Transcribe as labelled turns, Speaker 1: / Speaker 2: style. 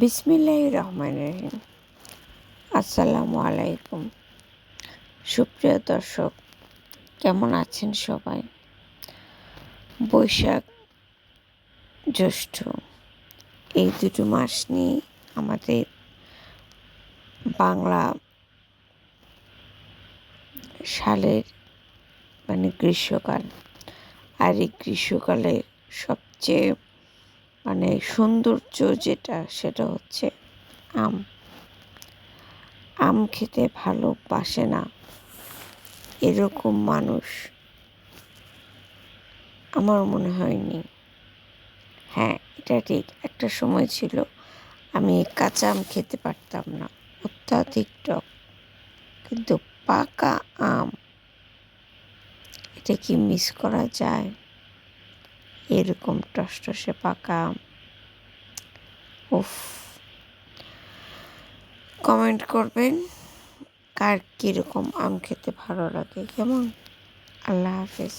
Speaker 1: বিসমিল্লাহির রহমানির রহিম। আসসালামু আলাইকুম। সুপ্রিয় দর্শক, কেমন আছেন সবাই? বৈশাখ, জ্যৈষ্ঠ এই দুটো মাস নিয়ে আমাদের বাংলা সালের গ্রীষ্মকাল। আর এই গ্রীষ্মকালের সবচেয়ে সৌন্দর্য সেটা হচ্ছে আম। আম খেতে ভালোবাসে না এরকম মানুষ আমার মনে হয়নি। হ্যাঁ, এটা ঠিক, একটা সময় ছিল আমি কাঁচা আম খেতে পারতাম না, অত্যাধিক টক। কিন্তু পাকা আম, এটা কি মিস করা যায়? এরকম টসটসে পাকা আম, উফ! কমেন্ট করবেন কার কীরকম আম খেতে ভালো লাগে। কেমন? আল্লাহ হাফেজ।